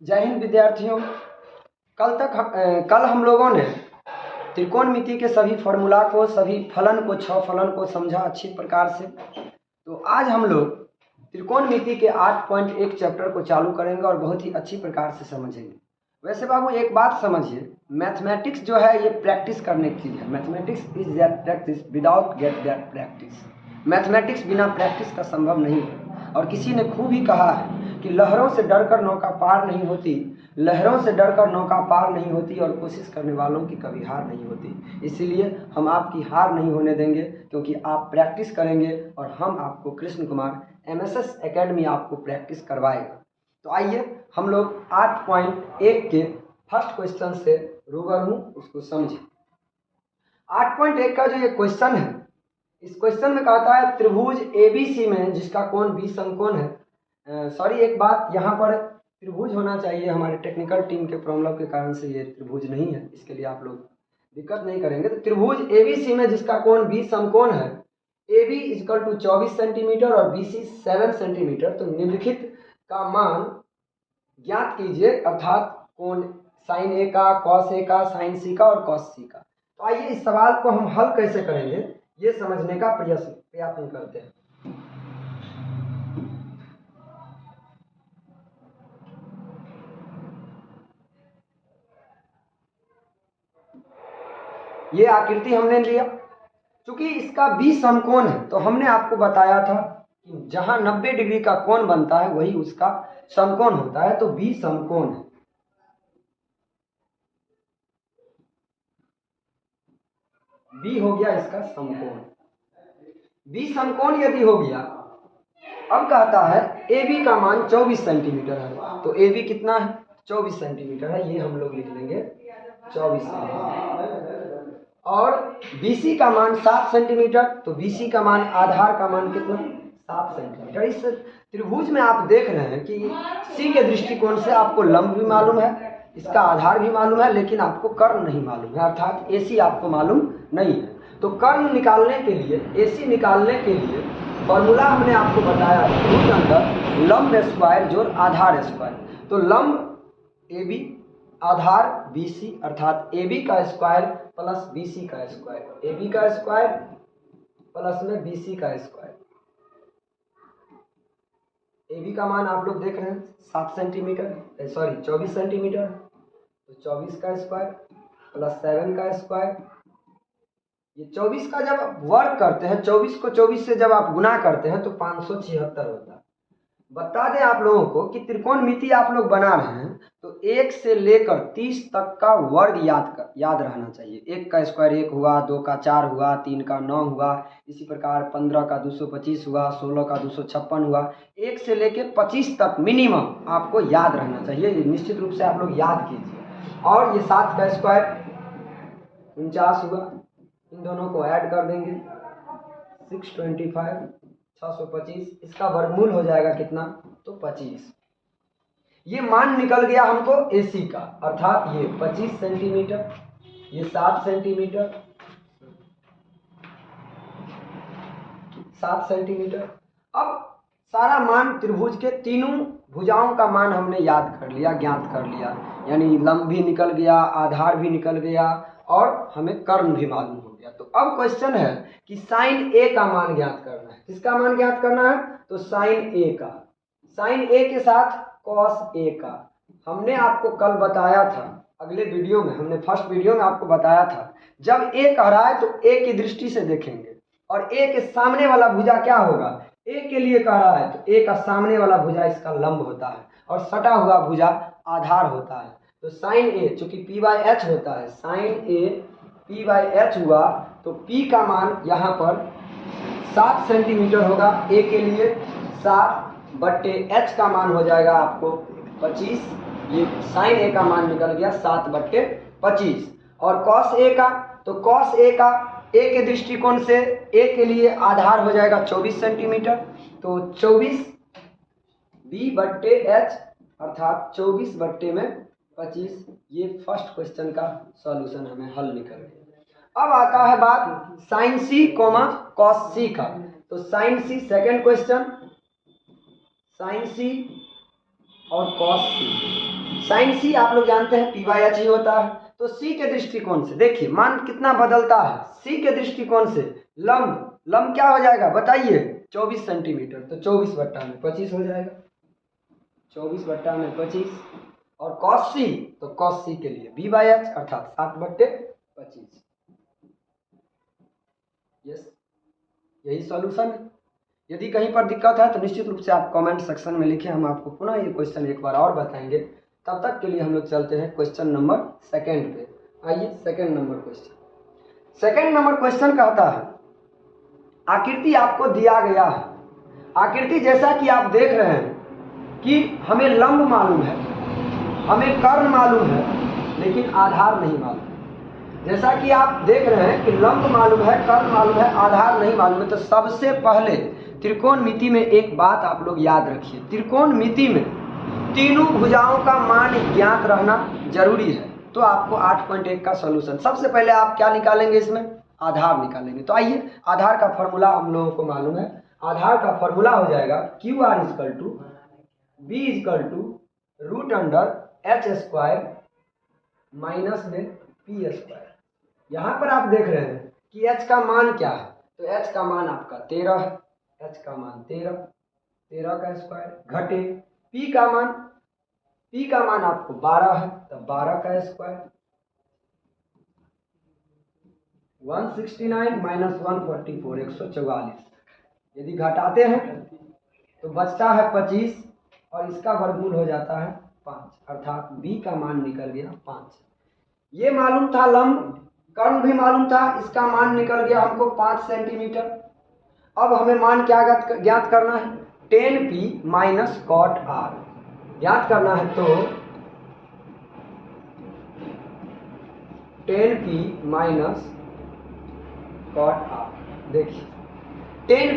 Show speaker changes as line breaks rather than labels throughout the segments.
जय हिंद विद्यार्थियों। कल हम लोगों ने त्रिकोणमिति के सभी फॉर्मूला को, सभी फलन को, 6 फलन को समझा अच्छी प्रकार से। तो आज हम लोग त्रिकोणमिति के 8.1 चैप्टर को चालू करेंगे और बहुत ही अच्छी प्रकार से समझेंगे। वैसे बाबू एक बात समझिए, मैथमेटिक्स जो है ये प्रैक्टिस करने की चीज़ है। Mathematics is that practice without get that practice. Mathematics बिना प्रैक्टिस का संभव नहीं है। और किसी ने खूब ही कहा है कि लहरों से डरकर नौका पार नहीं होती, लहरों से डरकर नौका पार नहीं होती और कोशिश करने वालों की कभी हार नहीं होती। इसीलिए हम आपकी हार नहीं होने देंगे, क्योंकि आप प्रैक्टिस करेंगे और हम आपको कृष्ण कुमार MSS एकेडमी आपको प्रैक्टिस करवाएगा। तो आइए हम लोग 8.1 के फर्स्ट क्वेश्चन से रूबरू हूँ, उसको समझें। 8.1 का जो ये क्वेश्चन है, इस क्वेश्चन में कहता है त्रिभुज ABC में जिसका कोण 20 समकोण है। एक बात, यहाँ पर त्रिभुज होना चाहिए। हमारे टेक्निकल टीम के प्रॉब्लम के कारण से ये त्रिभुज नहीं है, इसके लिए आप लोग दिक्कत नहीं करेंगे। तो त्रिभुज ABC में जिसका कोण 20 समकोण है, AB = 24 सेंटीमीटर और BC 7 सेंटीमीटर। तो निम्नलिखित का मान ज्ञात कीजिए, अर्थात कोण sin A का, cos A का, sin C का और cos C का। तो आइए इस सवाल को हम हल कैसे करेंगे ये समझने का प्रयत्न करते हैं। ये आकृति हमने लिया, चूंकि इसका 20 समकोण है तो हमने आपको बताया था कि जहां 90 डिग्री का कोण बनता है वही उसका समकोण होता है। तो 20 समकोण है, बी हो गया इसका समकोण। 20 समकोण यदि हो गया, अब कहता है AB का मान 24 सेंटीमीटर है। तो AB कितना है? 24 सेंटीमीटर है। ये हम लोग लिख लेंगे 24 सेंटीमीटर। और BC का मान 7 सेंटीमीटर। तो BC का मान, आधार का मान कितना? 7 सेंटीमीटर। इस त्रिभुज में आप देख रहे हैं कि C के दृष्टिकोण से आपको लंब भी मालूम है, इसका आधार भी मालूम है, लेकिन आपको कर्ण नहीं मालूम है, अर्थात AC आपको मालूम नहीं है। तो कर्ण निकालने के लिए, AC निकालने के लिए फॉर्मूला हमने आपको बताया, रूट अंदर लंब स्क्वायर जोड़ आधार स्क्वायर। तो लंब AB, आधार BC, अर्थात AB का स्क्वायर प्लस BC का स्क्वायर, AB का स्क्वायर प्लस में BC का स्क्वायर। AB का मान आप लोग देख रहे हैं 7 सेंटीमीटर, 24 सेंटीमीटर। तो 24 का स्क्वायर प्लस 7 का स्क्वायर। ये 24 का जब वर्ग करते हैं, 24 को 24 से जब आप गुना करते हैं तो 576 होता है। बता दें आप लोगों को कि त्रिकोणमिति आप लोग बना रहे हैं तो 1 से लेकर 30 तक का वर्ग याद रहना चाहिए। 1 का स्क्वायर 1 हुआ, 2 का 4 हुआ, 3 का 9 हुआ, इसी प्रकार 15 का 225 हुआ, 16 का 256 हुआ। 1 से लेकर 25 तक मिनिमम आपको याद रहना चाहिए। निश्चित रूप से आप लोग याद कीजिए। और ये 7 का स्क्वायर 49 हुआ, इन दोनों को ऐड कर देंगे 625, 625। इसका वर्गमूल हो जाएगा कितना? तो 25। ये मान निकल गया हमको AC का, अर्थात ये 25 सेंटीमीटर, ये 7 सेंटीमीटर, 7 सेंटीमीटर। अब सारा मान त्रिभुज के तीनों भुजाओं का मान हमने याद कर लिया, ज्ञात कर लिया, यानी लंब भी निकल गया, आधार भी निकल गया और हमें कर्ण भी मालूम हो गया। तो अब क्वेश्चन है कि sin A का मान ज्ञात करना है। किसका मान ज्ञात करना है? तो sin A का, sin A के साथ cos A का। हमने आपको कल बताया था, अगले वीडियो में, हमने फर्स्ट वीडियो में आपको बताया था, जब A कह रहा है तो A की दृष्टि से देखेंगे और A के सामने वाला भुजा क्या होगा? A के लिए कह रहा है तो A का सामने वाला भुजा इसका लंब होता है और सटा हुआ भुजा आधार होता है। तो sin A चूंकि P/H होता है, sin A P/H हुआ तो P का मान यहाँ पर 7 सेंटीमीटर होगा A के लिए, 7/H का मान हो जाएगा आपको 25। ये sin A का मान निकल गया 7/25। और cos A का, तो cos A का A के दृष्टिकोण से A के लिए आधार हो जाएगा 24 सेंटीमीटर। तो 24 B/H, अर्थात 24/25। ये फर्स्ट क्वेश्चन का सॉल्यूशन हमें हल निकल गया। अब आता है बात sin C, cos C का। तो sin C second question, sin C और cos C। साइन सी आप लोग जानते हैं पी बाई एच ही होता है। तो सी के दृष्टिकोण से देखिए मान कितना बदलता है। सी के दृष्टिकोण से लंब क्या हो जाएगा बताइए 24 सेंटीमीटर। तो 24/25 हो जाएगा, 24/25। और कॉस सी, तो कॉस सी के लिए बी बाई एच अर्थात 7/25। यस, यही सॉल्यूशन है। यदि कहीं पर दिक्कत है तो निश्चित रूप से आप कमेंट सेक्शन में लिखें, हम आपको पुनः ये क्वेश्चन एक बार और बताएंगे। तब तक के लिए हम लोग चलते हैं क्वेश्चन नंबर 2 पे। आइए सेकंड नंबर क्वेश्चन कहता है आकृति आपको दिया गया है। आकृति जैसा कि आप देख रहे हैं कि हमें लंब मालूम है, हमें कर्ण मालूम है, लेकिन आधार नहीं मालूम। जैसा कि आप देख रहे हैं कि लंब मालूम है, कर्ण मालूम है, आधार नहीं मालूम है। तो सबसे पहले त्रिकोणमिति में एक बात आप लोग याद रखिए, त्रिकोणमिति में तीनों भुजाओं का मान ज्ञात रहना जरूरी है। तो आपको 8.1 का सॉल्यूशन, सबसे पहले आप क्या निकालेंगे, इसमें आधार निकालेंगे। तो आइए आधार का फॉर्मूला हम लोगों को मालूम है। आधार का फॉर्मूला हो जाएगा QR = B √h² माइनस में P²। यहाँ पर आप देख रहे हैं कि h का मान क्या है, तो h का मान आपका 13 है, h का मान 13 का स्क्वायर घटे p का मान आपको 12 है, तो 12 का स्क्वायर 169 - 144 144। यदि घटाते हैं तो बचता है 25 और इसका वर्गमूल हो जाता है 5, अर्थात b का मान निकल गया 5। ये मालूम था लंब, कर्ण भी मालूम था, इसका मान निकल गया हमको 5 सेंटीमीटर। अब हमें मान क्या ज्ञात करना है, tan p - cot r ज्ञात करना है। तो tan p - cot r, देखिए tan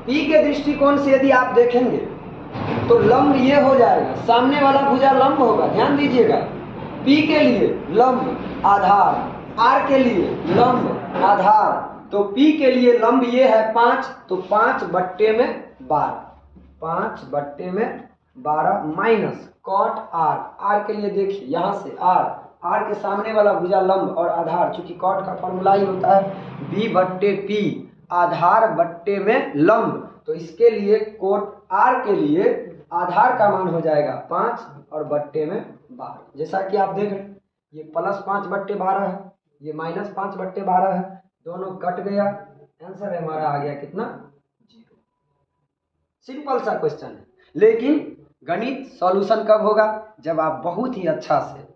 p के दृष्टिकोण से यदि आप देखेंगे तो लंब ये हो जाएगा, सामने वाला भुजा लंब होगा, ध्यान दीजिएगा। P के लिए लंब आधार, R के लिए लंब आधार, तो P के लिए लंब ये है 5, तो 5/12, 5/12 माइनस कॉट R, R के लिए देखिए यहाँ से R के सामने वाला भुजा लंब और आधार, चूंकि कॉट का फॉर्मूला ही होता है B/P, आधार बट्टे में लंब। तो इसके लिए कोट R के लिए आधार का मान हो जाएगा 5 और बट्टे में 12। जैसा कि आप देख रहे हैं ये +5/12 है, ये -5/12 है, दोनों कट गया, आंसर हमारा आ गया कितना 0। सिंपल सा क्वेश्चन है, लेकिन गणित सॉल्यूशन कब होगा, जब आप बहुत ही अच्छा से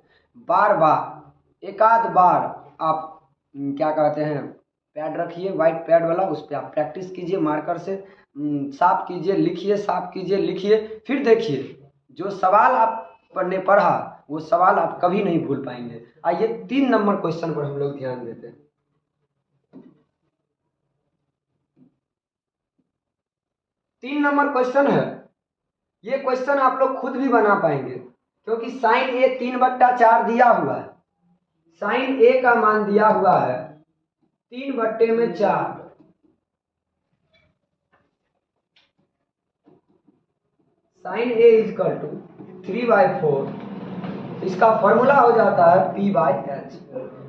बार बार एक आध बार आप क्या कहते हैं पैड रखिए, वाइट पैड वाला, उस पर आप प्रैक्टिस कीजिए, मार्कर से साफ कीजिए, लिखिए, साफ कीजिए, लिखिए, फिर देखिए जो सवाल आपने पढ़ा वो सवाल आप कभी नहीं भूल पाएंगे। आइए 3 नंबर क्वेश्चन पर हम लोग ध्यान देते हैं। 3 नंबर क्वेश्चन है, ये क्वेश्चन आप लोग खुद भी बना पाएंगे क्योंकि साइन ए 3/4 दिया हुआ है। साइन ए का मान दिया हुआ है 3/4। साइन ए = 3/4, इसका फॉर्मूला हो जाता है P/H।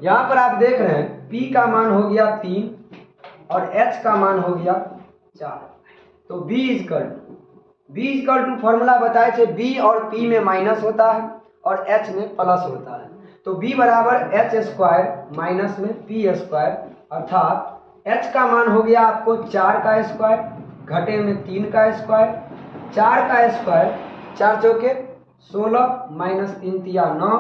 यहाँ पर आप देख रहे हैं P का मान हो गया 3 और H का मान हो गया 4। तो B = फॉर्मूला बताए थे, B और P में माइनस होता है और H में प्लस होता है। तो B = H² माइनस में P², अर्थात H का मान हो गया आपको 4 का स्क्वायर घटे में 3 का स्क्वायर, 4 का स्क्वायर 4 चौके 16 - 3 × 9,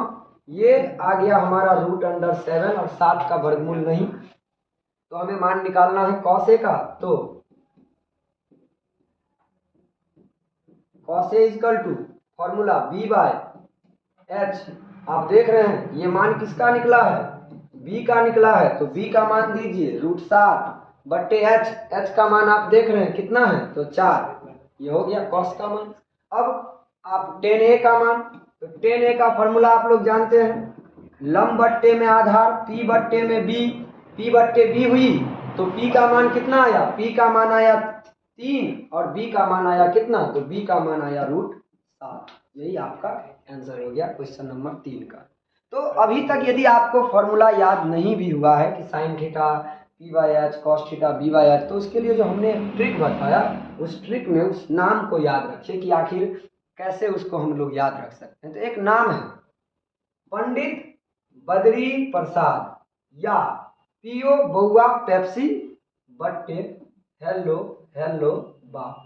ये आ गया हमारा √7 और 7 का वर्गमूल नहीं। तो हमें मान निकालना है cos A का, तो cos A = फॉर्मूला B/H। आप देख रहे हैं ये मान किसका निकला है, B का निकला है, तो B का मान दीजिए √7/H। H का मान आप देख रहे हैं कितना है, तो 4, ये हो गया cos का मान। अब आप tan A का मान, तो tan A का फॉर्मूला आप लोग जानते हैं, लंब बट्टे में आधार, P/B, P/B हुई, तो P का मान कितना आया, P का मान आया 3 और B का मान आया कितना, तो B का मान आया √7। यही आपका आंसर हो गया क्वेश्चन नंबर 3 का। तो अभी तक यदि आपको फॉर्मूला याद नहीं भी हुआ है कि sine theta P by H cos theta B by H, तो उसके लिए जो हमने ट्रिक बताया उस ट्रिक में उस नाम को याद रखिए कि आखिर कैसे उसको हम लोग याद रख सकते हैं। तो एक नाम है पंडित बद्री प्रसाद या पियो बउआ पेप्सी बट्टे हेलो हेलो बाप।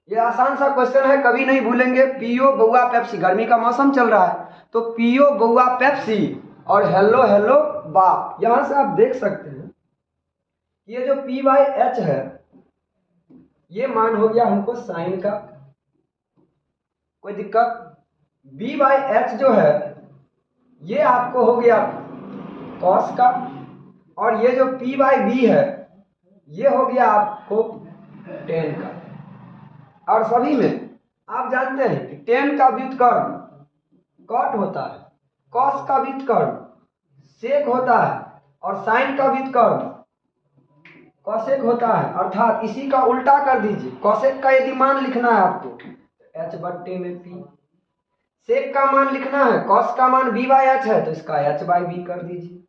ये आसान सा क्वेश्चन है, कभी नहीं भूलेंगे। पियो बउआ पेप्सी, गर्मी का मौसम चल रहा है तो पियो बउआ पेप्सी और हेलो हेलो बाप। यहां से आप देख सकते हैं ये जो पी बाई एच है ये मान हो गया हमको साइन का, कोई दिक्कत। बी बाई एच जो है ये आपको हो गया कॉस का, और ये जो पी बाई बी है ये हो गया आपको टेन का। और सभी में आप जानते हैं कि टेन का व्युत्क्रम कॉट होता है, कॉस का व्युत्क्रम सेक होता है और साइन का व्युत्क्रम कॉसेक होता है। अर्थात इसी का उल्टा कर दीजिए। कॉसेक का यदि मान लिखना है आपको एच बट्टे में पी, सेक का मान लिखना है, कॉस का मान बी बाई एच है तो इसका एच बाई बी कर दीजिए,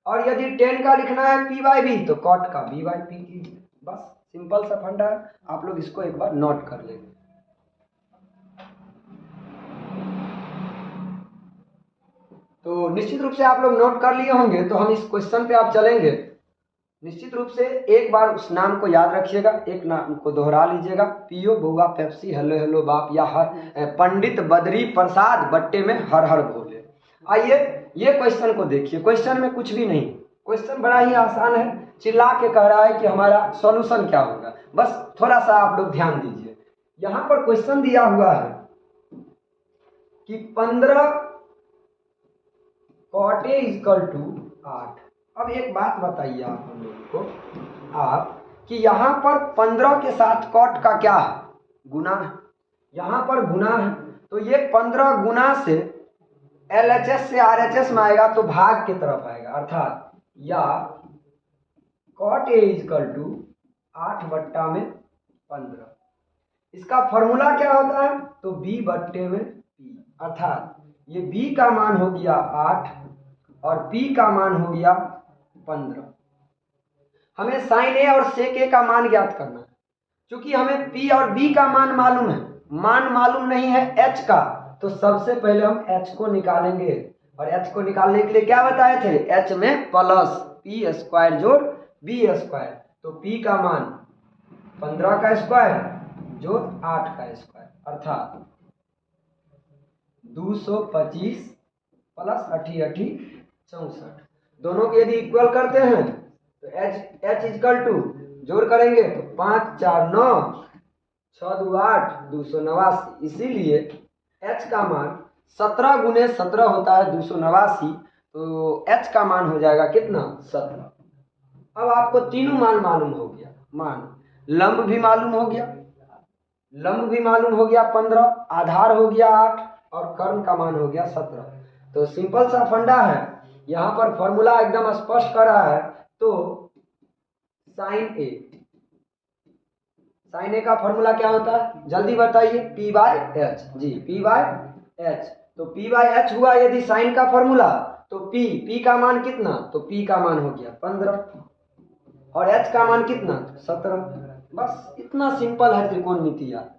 और यदि टेन का लिखना है पी बाई बी तो कॉट का बी बाई पी कीजिए। बस सिंपल सा फंडा है, आप लोग इसको एक बार नोट कर लेंगे। तो निश्चित रूप से आप लोग नोट कर लिए होंगे, तो हम इस क्वेश्चन पे आप चलेंगे। निश्चित रूप से एक बार उस नाम को याद रखिएगा, एक नाम को दोहरा लीजिएगा, पियो बउआ पेप्सी हेलो हेलो बाप या पंडित बद्री प्रसाद बट्टे में हर हर भोले। आइए ये क्वेश्चन को देखिए। क्वेश्चन में कुछ भी नहीं, क्वेश्चन बड़ा ही आसान है। चिल्ला के कह रहा है कि हमारा सॉल्यूशन क्या होगा, बस थोड़ा सा आप लोग ध्यान दीजिए। यहां पर क्वेश्चन दिया हुआ है कि 15 कॉट ए इक्वल टू 8। अब एक बात बताइए आप हम लोगों को, आप कि यहाँ पर 15 के साथ कॉट का क्या है, गुना है। यहाँ पर गुना है तो ये 15 गुना से LHS से RHS में आएगा तो भाग की तरफ आएगा। अर्थात या कॉट ए इक्वल टू 8 बट्टा में 15। इसका फॉर्मूला क्या होता है तो b बट्टे में p। अर्थात ये b का मान हो गया 8 और p का मान हो गया 15। हमें साइन ए और सेक ए का मान ज्ञात करना है। क्योंकि हमें p और b का मान मालूम है, मान मालूम नहीं है h का, तो सबसे पहले हम h को निकालेंगे। और h को निकालने के लिए क्या बताए थे, h में प्लस p स्क्वायर जोड़ b स्क्वायर। तो p का मान 15 का स्क्वायर जोड़ 8 का स्क्वायर, अर्थात 225 प्लस 8 64। दोनों के यदि इक्वल करते हैं तो h इक्वल टू जोड़ करेंगे तो 5 4 9 6 2 8 289। इसीलिए h का मान 17 गुने 17 होता है 289, तो h का मान हो जाएगा कितना 17। अब आपको तीनों मान मालूम हो गया, मान लंब भी मालूम हो गया, लंब भी मालूम हो गया 15, आधार हो गया 8 और कर्ण का मान हो गया 17। तो सिंपल सा फंडा है, यहाँ पर फॉर्मूला एकदम स्पष्ट कर रहा है। तो साइन ए का फॉर्मूला क्या होता है जल्दी बताइए, P by H. G P by H, तो पी बाई एच हुआ यदि साइन का फॉर्मूला तो पी का मान कितना, तो पी का मान हो गया 15 और एच का मान कितना 17। बस इतना सिंपल है त्रिकोणमिति। यार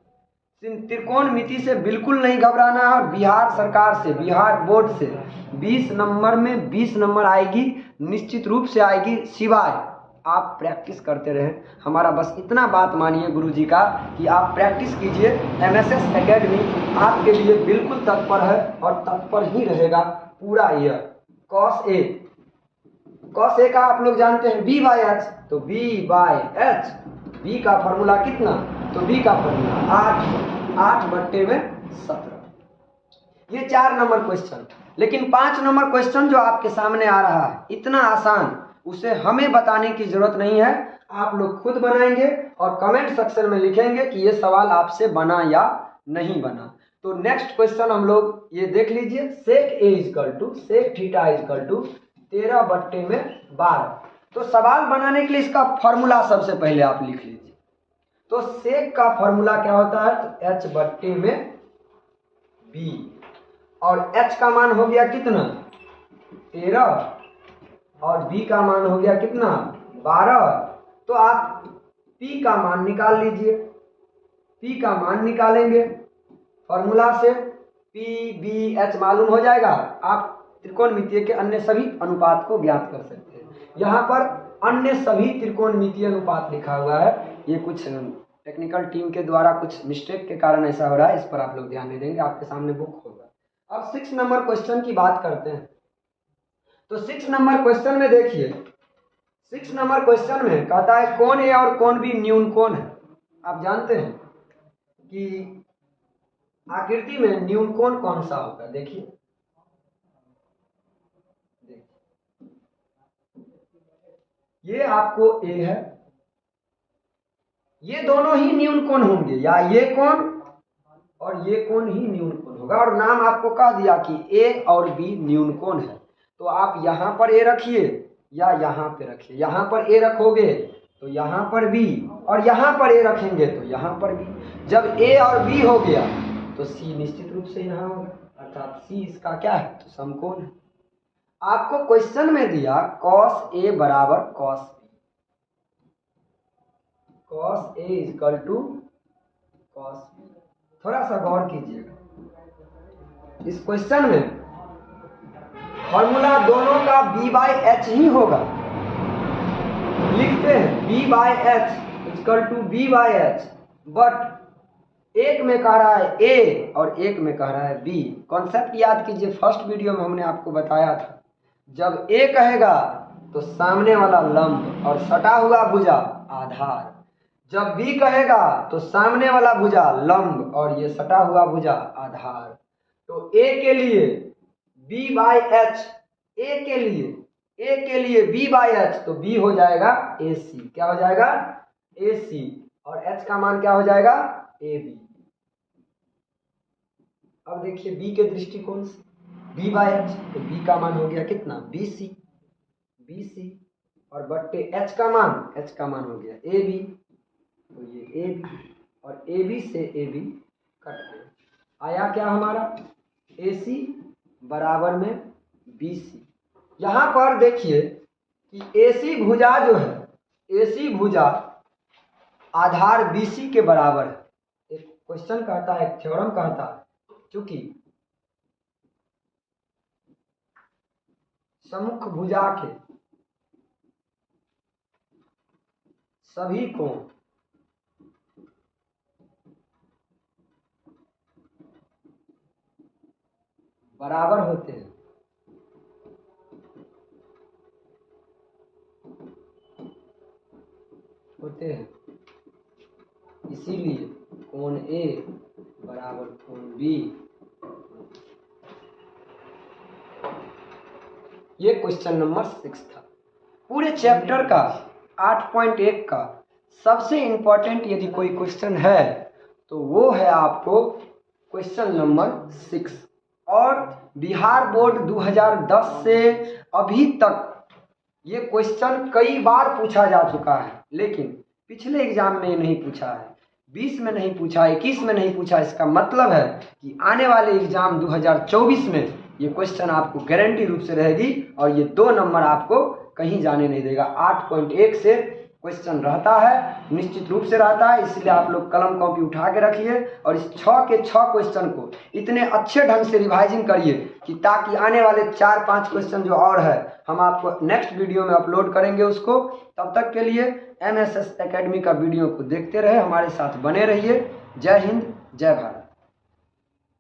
त्रिकोणमिति से बिल्कुल नहीं घबराना है। बिहार सरकार से, बिहार बोर्ड से 20 नंबर में 20 नंबर आएगी, निश्चित रूप से आएगी, सिवाय आप प्रैक्टिस करते रहें। हमारा बस इतना बात मानिए गुरुजी का कि आप प्रैक्टिस कीजिए। MSS एकेडमी आपके लिए बिल्कुल तत्पर है और तत्पर ही रहेगा पूरा ईयर। कॉस ए का आप लोग जानते हैं b बाई एच, तो b बाई एच, b का फॉर्मूला कितना, तो b का फॉर्मूला 8 बट्टे में 17। ये 4 नंबर क्वेश्चन, लेकिन 5 नंबर क्वेश्चन जो आपके सामने आ रहा है इतना आसान, उसे हमें बताने की जरूरत नहीं है। आप लोग खुद बनाएंगे और कमेंट सेक्शन में लिखेंगे कि ये सवाल आपसे बना या नहीं बना। तो नेक्स्ट क्वेश्चन हम लोग ये देख लीजिए, sec A equal to sec theta equal to 13 बट्टे में 12। तो सवाल बनाने के लिए इसका फॉर्मूला सबसे पहले आप लिख लीजिए। तो सेक का फॉर्मूला क्या होता है, तो h बट्टे में B, और H का मान हो गया कितना 13 और B का मान हो गया कितना 12। तो आप P का मान निकाल लीजिए। P का मान निकालेंगे फॉर्मूला से, PBH मालूम हो जाएगा। आप त्रिकोणमितीय के अन्य सभी अनुपात को ज्ञात कर सकते हैं। यहाँ पर अन्य सभी त्रिकोणमितीय अनुपात लिखा हुआ है, ये कुछ टेक्निकल टीम के द्वारा कुछ मिस्टेक के कारण ऐसा हो रहा है, इस पर आप लोग ध्यान नहीं देंगे, आपके सामने बुक होगा। अब 6 नंबर क्वेश्चन की बात करते हैं। तो 6 नंबर क्वेश्चन में देखिए, 6 नंबर क्वेश्चन में कहता है कोण ए और कोण बी न्यून कोण है। आप जानते हैं कि आकृति में न्यून कोण कौन सा होगा, देखिए ये आपको ए है, ये दोनों ही न्यून कोण होंगे, या ये कोण और ये कोण ही न्यून कोण होगा। और नाम आपको कह दिया कि ए और बी न्यून कोण है, तो आप यहाँ पर ए रखिए या यहाँ पे रखिए। यहाँ पर ए रखोगे तो यहाँ पर बी, और यहाँ पर ए रखेंगे तो यहाँ पर बी। जब ए और बी हो गया तो सी निश्चित रूप से यहाँ होगा, अर्थात सी इसका क्या है तो समकोण है। आपको क्वेश्चन में दिया cos A बराबर cos B, cos A equal to cos B। थोड़ा सा गौर कीजिएगा, इस क्वेश्चन में फॉर्मूला दोनों का B/H ही होगा। लिखते हैं B/H equal to B/H, but एक में कह रहा है A और एक में कह रहा है B। कॉन्सेप्ट याद कीजिए, फर्स्ट वीडियो में हमने आपको बताया था, जब A कहेगा तो सामने वाला लंब और सटा हुआ भुजा आधार, जब B कहेगा तो सामने वाला भुजा लंब और ये सटा हुआ भुजा आधार। तो A के लिए B/H, A के लिए B/H, तो B हो जाएगा AC। क्या हो जाएगा AC, और H का मान क्या हो जाएगा AB। अब देखिए B के दृष्टिकोण से B/H, तो B का मान हो गया कितना BC, और बट्टे H का मान हो गया AB, तो ये AB, और AB से AB कट गया। आया क्या हमारा AC बराबर में BC। यहाँ पर देखिए कि AC भुजा जो है, AC भुजा आधार BC के बराबर है। एक क्वेश्चन कहता है, एक थ्योरम कहता है, चूंकि सम्मुख भुजा के सभी कोण बराबर होते हैं, इसीलिए कोण A बराबर कोण B। ये क्वेश्चन नंबर 6 था। पूरे चैप्टर का 8.1 का सबसे इंपॉर्टेंट यदि कोई क्वेश्चन है तो वो है आपको क्वेश्चन नंबर 6। और बिहार बोर्ड 2010 से अभी तक ये क्वेश्चन कई बार पूछा जा चुका है, लेकिन पिछले एग्जाम में नहीं पूछा है, 20 में नहीं पूछा, 21 में नहीं पूछा। इसका मतलब है कि आने वाले एग्जाम 2024 में ये क्वेश्चन आपको गारंटी रूप से रहेगी, और ये 2 नंबर आपको कहीं जाने नहीं देगा। 8.1 से क्वेश्चन रहता है, निश्चित रूप से रहता है, इसलिए आप लोग कलम कॉपी उठा के रखिए और इस 6 के 6 क्वेश्चन को इतने अच्छे ढंग से रिवाइजिंग करिए कि ताकि आने वाले 4-5 क्वेश्चन जो और है हम आपको नेक्स्ट वीडियो में अपलोड करेंगे उसको। तब तक के लिए MSS एकेडमी का वीडियो को देखते रहे, हमारे साथ बने रहिए। जय हिंद, जय भारत।